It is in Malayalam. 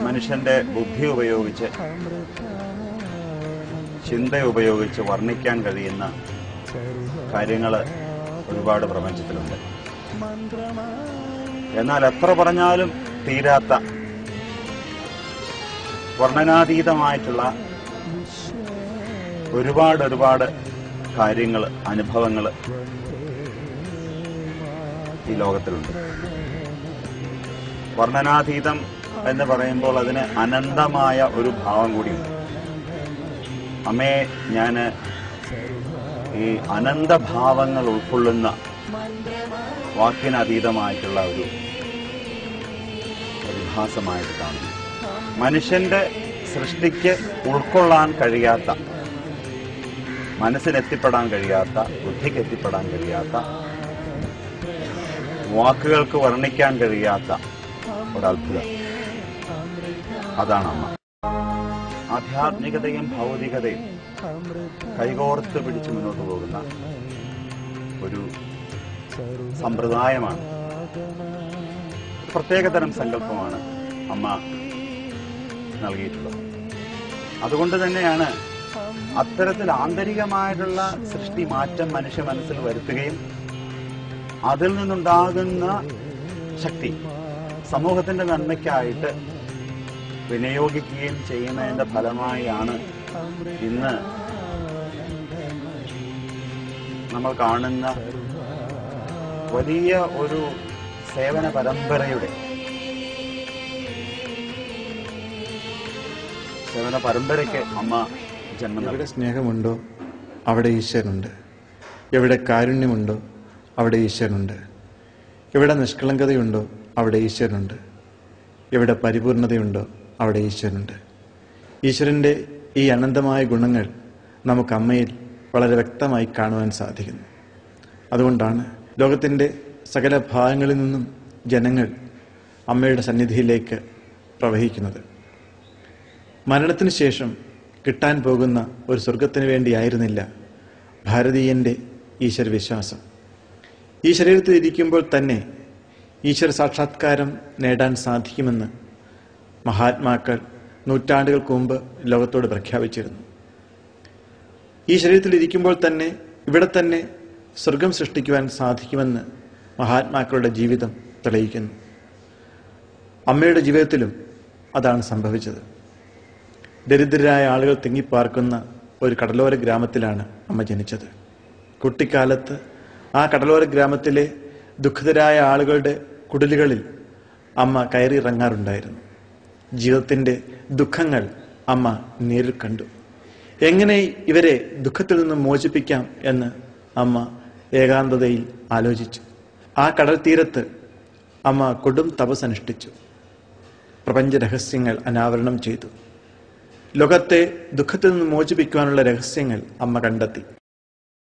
മനുഷ്യന്റെ ബുദ്ധി ഉപയോഗിച്ച്, ചിന്ത ഉപയോഗിച്ച് വർണ്ണിക്കാൻ കഴിയുന്ന കാര്യങ്ങൾ ഒരുപാട് പ്രപഞ്ചത്തിലുണ്ട്. എന്നാൽ എത്ര പറഞ്ഞാലും തീരാത്ത വർണ്ണനാതീതമായിട്ടുള്ള ഒരുപാട് കാര്യങ്ങൾ, അനുഭവങ്ങൾ ഈ ലോകത്തിലുണ്ട്. വർണ്ണനാതീതം എന്ന് പറയുമ്പോൾ അതിന് അനന്തമായ ഒരു ഭാവം കൂടിയുണ്ട്. അമ്മേ, ഞാൻ ഈ അനന്തഭാവങ്ങൾ ഉൾക്കൊള്ളുന്ന വാക്കിനതീതമായിട്ടുള്ള ഒരു പ്രതിഭാസമായിട്ട് കാണുന്നു. മനുഷ്യന്റെ സൃഷ്ടിക്ക് ഉൾക്കൊള്ളാൻ കഴിയാത്ത, മനസ്സിനെത്തിപ്പെടാൻ കഴിയാത്ത, ബുദ്ധിക്ക് എത്തിപ്പെടാൻ കഴിയാത്ത, വാക്കുകൾക്ക് വർണ്ണിക്കാൻ കഴിയാത്ത ഒരത്ഭുതം, അതാണ് അമ്മ. ആധ്യാത്മികതയും ഭൗതികതയും കൈകോർത്ത് പിടിച്ച് മുന്നോട്ട് പോകുന്ന ഒരു സമ്പ്രദായമാണ്. പ്രത്യേകതരം സങ്കല്പമാണ് അമ്മ നൽകിയിട്ടുള്ളത്. അതുകൊണ്ട് തന്നെയാണ് അത്തരത്തിൽ ആന്തരികമായിട്ടുള്ള സൃഷ്ടി മാറ്റം മനുഷ്യ മനസ്സിൽ വരുത്തുകയും അതിൽ നിന്നുണ്ടാകുന്ന ശക്തി സമൂഹത്തിന്റെ നന്മയ്ക്കായിട്ട് വിനിയോഗിക്കുകയും ചെയ്യുന്നതിന്റെ ഫലമായാണ് ഇന്ന് നമ്മൾ കാണുന്ന വലിയ ഒരു സേവന പരമ്പരയുടെ അമ്മ ജന്മം. എവിടെ സ്നേഹമുണ്ടോ അവിടെ ഈശ്വരനുണ്ട്. എവിടെ കാരുണ്യമുണ്ടോ അവിടെ ഈശ്വരനുണ്ട്. എവിടെ നിഷ്കളങ്കതയുണ്ടോ അവിടെ ഈശ്വരനുണ്ട്. എവിടെ പരിപൂർണതയുണ്ടോ അവിടെ ഈശ്വരനുണ്ട്. ഈശ്വരൻ്റെ ഈ അനന്തമായ ഗുണങ്ങൾ നമുക്ക് അമ്മയിൽ വളരെ വ്യക്തമായി കാണുവാൻ സാധിക്കുന്നു. അതുകൊണ്ടാണ് ലോകത്തിൻ്റെ സകല ഭാഗങ്ങളിൽ നിന്നും ജനങ്ങൾ അമ്മയുടെ സന്നിധിയിലേക്ക് പ്രവഹിക്കുന്നത്. മരണത്തിന് ശേഷം കിട്ടാൻ പോകുന്ന ഒരു സ്വർഗത്തിന് വേണ്ടിയായിരുന്നില്ല ഭാരതീയൻ്റെ ഈശ്വരവിശ്വാസം. ഈ ശരീരത്തിൽ ഇരിക്കുമ്പോൾ തന്നെ ഈശ്വര സാക്ഷാത്കാരം നേടാൻ സാധിക്കുമെന്ന് മഹാത്മാക്കൾ നൂറ്റാണ്ടുകൾക്ക് മുമ്പ് ലോകത്തോട് പ്രഖ്യാപിച്ചിരുന്നു. ഈ ശരീരത്തിൽ ഇരിക്കുമ്പോൾ തന്നെ ഇവിടെ തന്നെ സ്വർഗം സൃഷ്ടിക്കുവാൻ സാധിക്കുമെന്ന് മഹാത്മാക്കളുടെ ജീവിതം തെളിയിക്കുന്നു. അമ്മയുടെ ജീവിതത്തിലും അതാണ് സംഭവിച്ചത്. ദരിദ്രരായ ആളുകൾ തിങ്ങിപ്പാർക്കുന്ന ഒരു കടലോര ഗ്രാമത്തിലാണ് അമ്മ ജനിച്ചത്. കുട്ടിക്കാലത്ത് ആ കടലോര ഗ്രാമത്തിലെ ദുഃഖിതരായ ആളുകളുടെ കുടിലുകളിൽ അമ്മ കയറിയിറങ്ങാറുണ്ടായിരുന്നു. ജീവിതത്തിൻ്റെ ദുഃഖങ്ങൾ അമ്മ നേരിൽ കണ്ടു. എങ്ങനെ ഇവരെ ദുഃഖത്തിൽ നിന്നും മോചിപ്പിക്കാം എന്ന് അമ്മ ഏകാന്തതയിൽ ആലോചിച്ചു. ആ കടൽ തീരത്ത് അമ്മ കൊടും തപസ്സനുഷ്ഠിച്ചു. പ്രപഞ്ച രഹസ്യങ്ങൾ അനാവരണം ചെയ്തു. ലോകത്തെ ദുഃഖത്തിൽ നിന്ന് മോചിപ്പിക്കുവാനുള്ള രഹസ്യങ്ങൾ അമ്മ കണ്ടെത്തി.